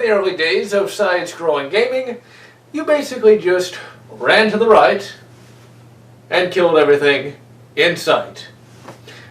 the early days of side-scrolling gaming, you basically just ran to the right and killed everything in sight.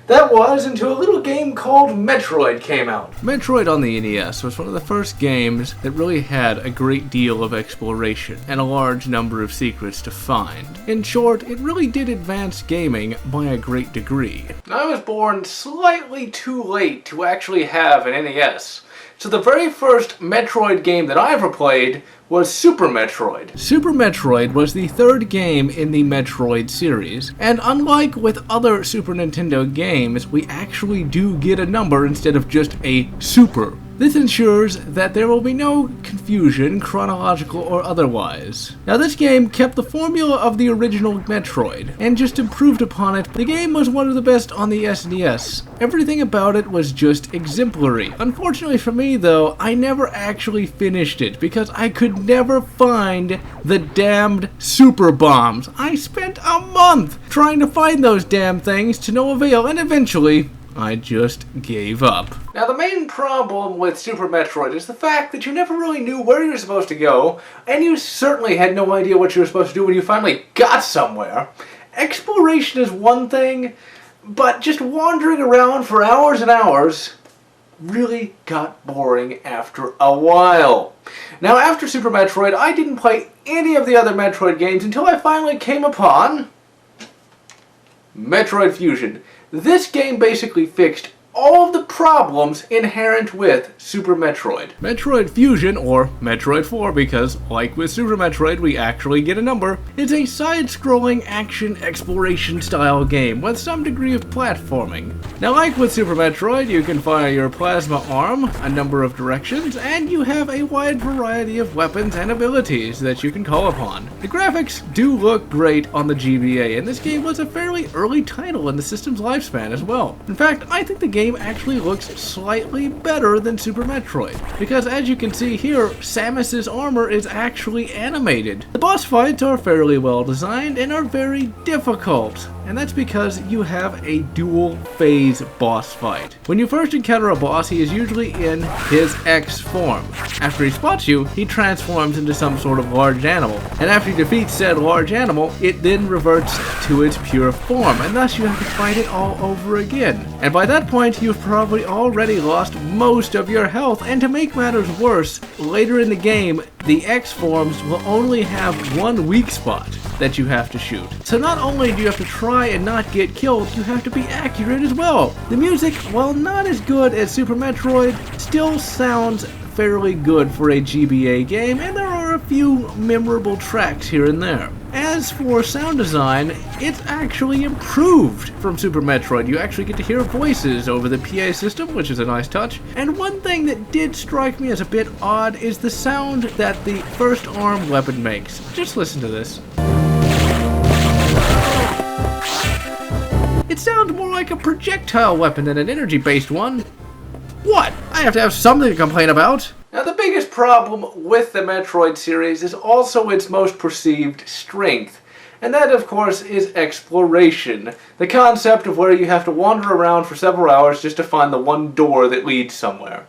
That was until a little game called Metroid came out. Metroid on the NES was one of the first games that really had a great deal of exploration and a large number of secrets to find. In short, it really did advance gaming by a great degree. I was born slightly too late to actually have an NES. So the very first Metroid game that I ever played was Super Metroid. Super Metroid was the third game in the Metroid series, and unlike with other Super Nintendo games, we actually do get a number instead of just a super. This ensures that there will be no confusion, chronological or otherwise. Now this game kept the formula of the original Metroid, and just improved upon it. The game was one of the best on the SNES. Everything about it was just exemplary. Unfortunately for me though, I never actually finished it, because I could never find the damned super bombs. I spent a month trying to find those damn things to no avail, and eventually I just gave up. Now the main problem with Super Metroid is the fact that you never really knew where you were supposed to go, and you certainly had no idea what you were supposed to do when you finally got somewhere. Exploration is one thing, but just wandering around for hours and hours really got boring after a while. Now after Super Metroid, I didn't play any of the other Metroid games until I finally came upon Metroid Fusion. This game basically fixed all of the problems inherent with Super Metroid. Metroid Fusion, or Metroid 4, because like with Super Metroid we actually get a number, is a side-scrolling action exploration style game with some degree of platforming. Now like with Super Metroid, you can fire your plasma arm a number of directions, and you have a wide variety of weapons and abilities that you can call upon. The graphics do look great on the GBA, and this game was a fairly early title in the system's lifespan as well. In fact, I think the game actually looks slightly better than Super Metroid, because as you can see here, Samus's armor is actually animated. The boss fights are fairly well designed and are very difficult, and that's because you have a dual phase boss fight. When you first encounter a boss, he is usually in his X form. After he spots you, he transforms into some sort of large animal, and after you defeat said large animal, it then reverts to its pure form, and thus you have to fight it all over again. And by that point, you've probably already lost most of your health, and to make matters worse, later in the game, the X forms will only have one weak spot that you have to shoot. So not only do you have to try and not get killed, you have to be accurate as well. The music, while not as good as Super Metroid, still sounds fairly good for a GBA game, and there are a few memorable tracks here and there. As for sound design, it's actually improved from Super Metroid. You actually get to hear voices over the PA system, which is a nice touch. And one thing that did strike me as a bit odd is the sound that the first arm weapon makes. Just listen to this. It sounds more like a projectile weapon than an energy-based one. What? I have to have something to complain about. Now the biggest problem with the Metroid series is also its most perceived strength, and that of course is exploration. The concept of where you have to wander around for several hours just to find the one door that leads somewhere.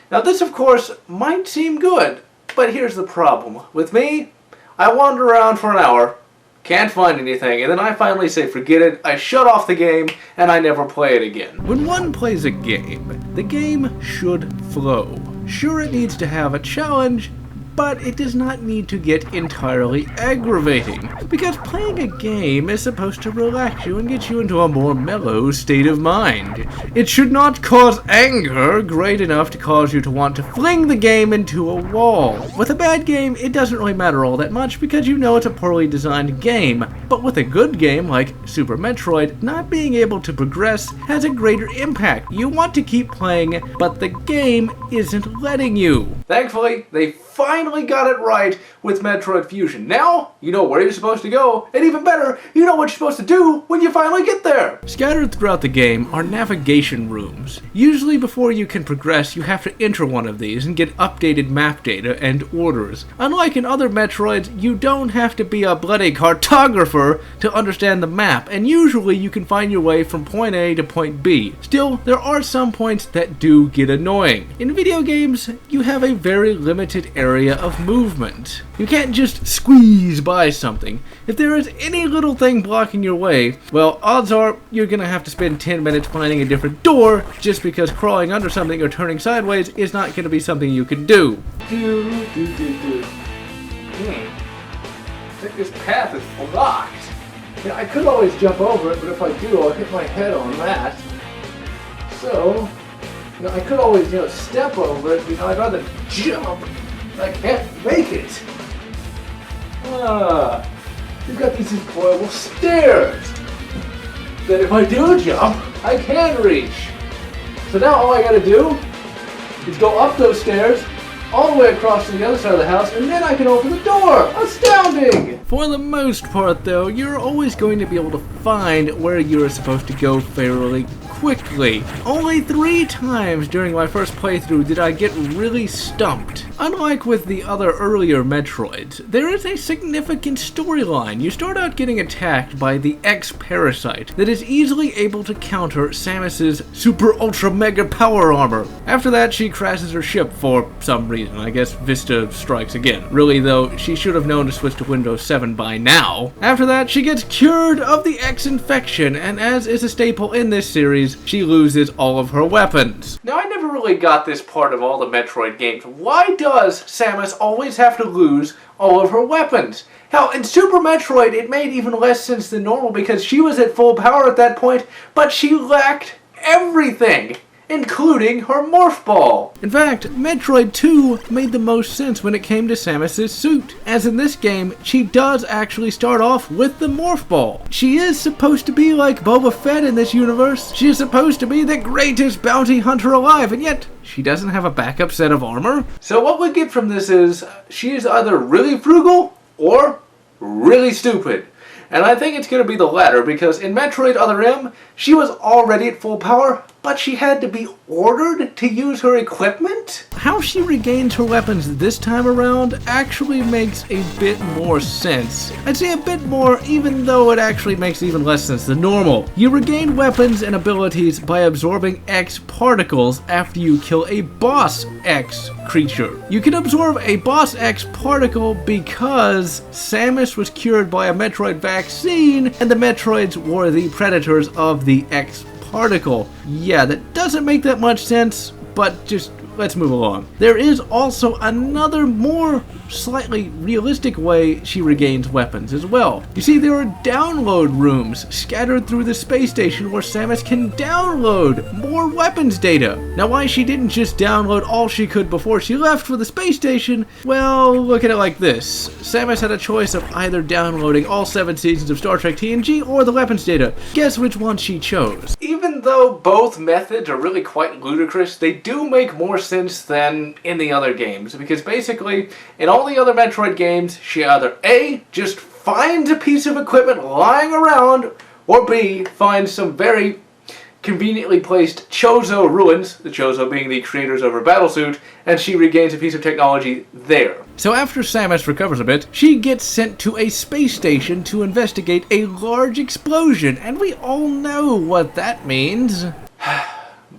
Now this of course might seem good, but here's the problem. With me, I wander around for an hour, can't find anything, and then I finally say forget it, I shut off the game, and I never play it again. When one plays a game, the game should flow. Sure, it needs to have a challenge, but it does not need to get entirely aggravating, because playing a game is supposed to relax you and get you into a more mellow state of mind. It should not cause anger great enough to cause you to want to fling the game into a wall. With a bad game, it doesn't really matter all that much because you know it's a poorly designed game, but with a good game like Super Metroid, not being able to progress has a greater impact. You want to keep playing, but the game isn't letting you. Thankfully, they finally got it right with Metroid Fusion. Now, you know where you're supposed to go, and even better, you know what you're supposed to do when you finally get there. Scattered throughout the game are navigation rooms. Usually before you can progress, you have to enter one of these and get updated map data and orders. Unlike in other Metroids, you don't have to be a bloody cartographer to understand the map, and usually you can find your way from point A to point B. Still, there are some points that do get annoying. In video games, you have a very limited area of movement. You can't just squeeze by something. If there is any little thing blocking your way, well, odds are you're gonna have to spend 10 minutes finding a different door just because crawling under something or turning sideways is not gonna be something you can do. I think this path is blocked. You know, I could always jump over it, but if I do, I'll hit my head on that. So, you know, I could always, step over it. You know, I'd rather jump. I can't make it. You've got these employable stairs that if I do jump, I can reach. So now all I gotta do is go up those stairs, all the way across to the other side of the house, and then I can open the door! Astounding! For the most part, though, you're always going to be able to find where you're supposed to go fairly quickly. Only 3 times during my first playthrough did I get really stumped. Unlike with the other earlier Metroids, there is a significant storyline. You start out getting attacked by the X-Parasite that is easily able to counter Samus's super ultra mega power armor. After that, she crashes her ship for some reason. I guess Vista strikes again. Really though, she should have known to switch to Windows 7 by now. After that, she gets cured of the X-infection, and as is a staple in this series, she loses all of her weapons. Now, I never really got this part of all the Metroid games. Why does Samus always have to lose all of her weapons? Hell, in Super Metroid, it made even less sense than normal because she was at full power at that point, but she lacked everything, including her morph ball. In fact, Metroid 2 made the most sense when it came to Samus's suit, as in this game, she does actually start off with the morph ball. She is supposed to be like Boba Fett in this universe. She is supposed to be the greatest bounty hunter alive, and yet she doesn't have a backup set of armor. So what we get from this is, she is either really frugal or really stupid. And I think it's going to be the latter, because in Metroid Other M, she was already at full power, but she had to be ordered to use her equipment? How she regains her weapons this time around actually makes a bit more sense. I'd say a bit more, even though it actually makes even less sense than normal. You regain weapons and abilities by absorbing X particles after you kill a boss X creature. You can absorb a boss X particle because Samus was cured by a Metroid vaccine, and the Metroids were the predators of the X particle. Yeah, that doesn't make that much sense, but just let's move along. There is also another more slightly realistic way she regains weapons as well. You see, there are download rooms scattered through the space station where Samus can download more weapons data. Now, why she didn't just download all she could before she left for the space station, well, look at it like this. Samus had a choice of either downloading all 7 seasons of Star Trek TNG or the weapons data. Guess which one she chose? Even though both methods are really quite ludicrous, they do make more sense than in the other games, because basically, in all the other Metroid games, she either A, just finds a piece of equipment lying around, or B, finds some very conveniently placed Chozo ruins, the Chozo being the creators of her battlesuit, and she regains a piece of technology there. So after Samus recovers a bit, she gets sent to a space station to investigate a large explosion, and we all know what that means.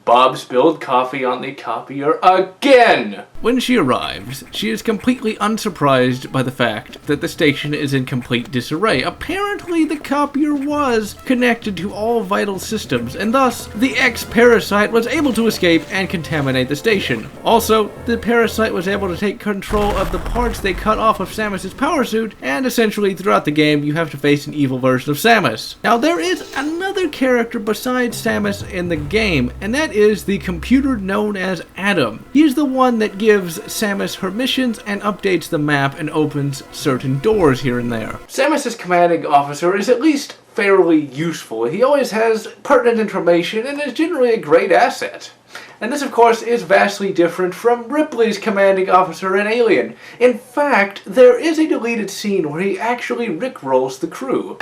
Bob spilled coffee on the copier again! When she arrives, she is completely unsurprised by the fact that the station is in complete disarray. Apparently, the copier was connected to all vital systems, and thus, the X-Parasite was able to escape and contaminate the station. Also, the Parasite was able to take control of the parts they cut off of Samus's power suit, and essentially, throughout the game, you have to face an evil version of Samus. Now, there is another character besides Samus in the game, and that is the computer known as Adam. He's the one that gives Samus her missions and updates the map and opens certain doors here and there. Samus's commanding officer is at least fairly useful. He always has pertinent information and is generally a great asset. And this, of course, is vastly different from Ripley's commanding officer in Alien. In fact, there is a deleted scene where he actually rickrolls the crew.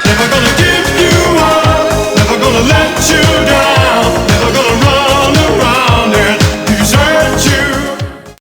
Never gonna give you up, never gonna let you down, never gonna run around and desert you.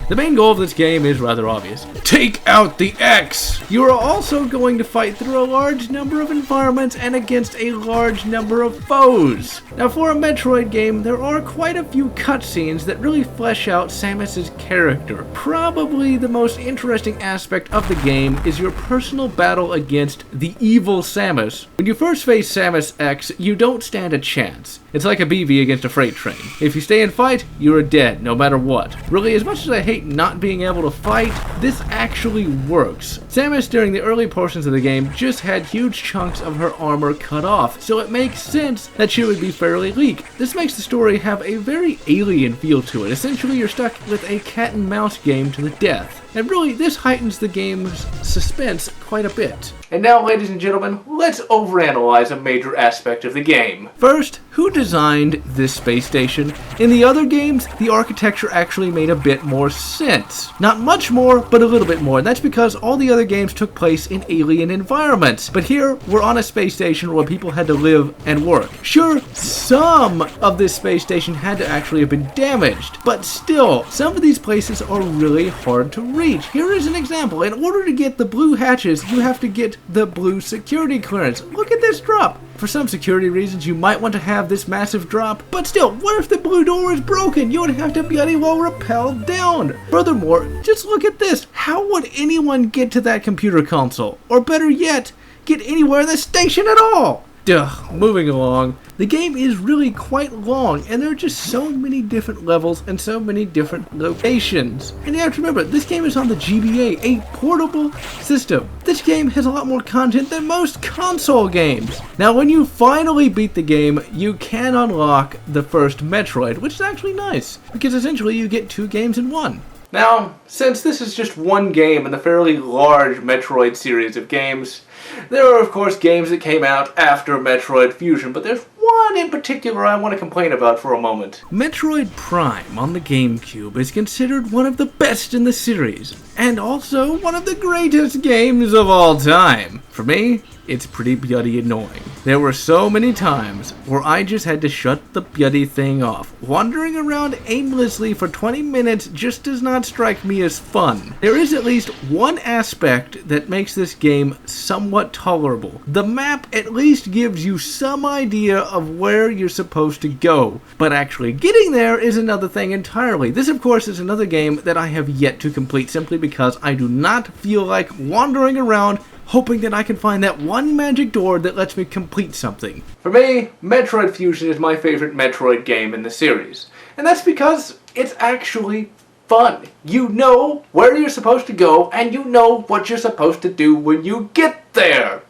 The main goal of this game is rather obvious. Take out the X! You are also going to fight through a large number of environments and against a large number of foes. Now for a Metroid game, there are quite a few cutscenes that really flesh out Samus's character. Probably the most interesting aspect of the game is your personal battle against the evil Samus. When you first face Samus X, you don't stand a chance. It's like a BB against a freight train. If you stay and fight, you are dead, no matter what. Really, as much as I hate not being able to fight, this actually works. Samus during the early portions of the game just had huge chunks of her armor cut off, so it makes sense that she would be fairly weak. This makes the story have a very alien feel to it. Essentially, you're stuck with a cat and mouse game to the death. And really, this heightens the game's suspense quite a bit. And now, ladies and gentlemen, let's overanalyze a major aspect of the game. First, who designed this space station? In the other games, the architecture actually made a bit more sense. Not much more, but a little bit more. And that's because all the other games took place in alien environments. But here, we're on a space station where people had to live and work. Sure, some of this space station had to actually have been damaged, but still, some of these places are really hard to reach. Here is an example. In order to get the blue hatches, you have to get the blue security clearance. Look at this drop. For some security reasons, you might want to have this massive drop, but still, what if the blue door is broken? You would have to bloody well rappel down. Furthermore, just look at this. How would anyone get to that computer console? Or better yet, get anywhere in the station at all? Duh, moving along. The game is really quite long, and there are just so many different levels and so many different locations. And you have to remember, this game is on the GBA, a portable system. This game has a lot more content than most console games. Now, when you finally beat the game, you can unlock the first Metroid, which is actually nice, because essentially you get 2 games in one. Now, since this is just one game in the fairly large Metroid series of games, there are of course games that came out after Metroid Fusion, but there's one in particular I want to complain about for a moment. Metroid Prime on the GameCube is considered one of the best in the series, and also one of the greatest games of all time. For me, it's pretty bloody annoying. There were so many times where I just had to shut the bloody thing off. Wandering around aimlessly for 20 minutes just does not strike me as fun. There is at least one aspect that makes this game somewhat tolerable. The map at least gives you some idea of where you're supposed to go, but actually getting there is another thing entirely. This, of course, is another game that I have yet to complete simply because I do not feel like wandering around hoping that I can find that one magic door that lets me complete something. For me, Metroid Fusion is my favorite Metroid game in the series, and that's because it's actually fun. You know where you're supposed to go, and you know what you're supposed to do when you get there.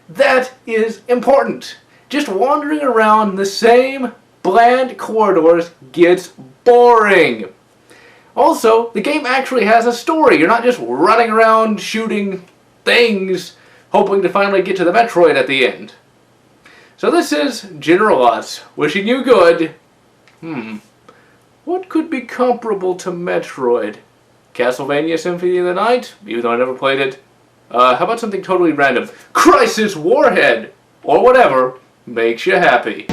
That is important. Just wandering around the same bland corridors gets boring. Also, the game actually has a story. You're not just running around shooting things, hoping to finally get to the Metroid at the end. So this is General Lotz, wishing you good. What could be comparable to Metroid? Castlevania Symphony of the Night? Even though I never played it. How about something totally random? Crisis Warhead! Or whatever makes you happy.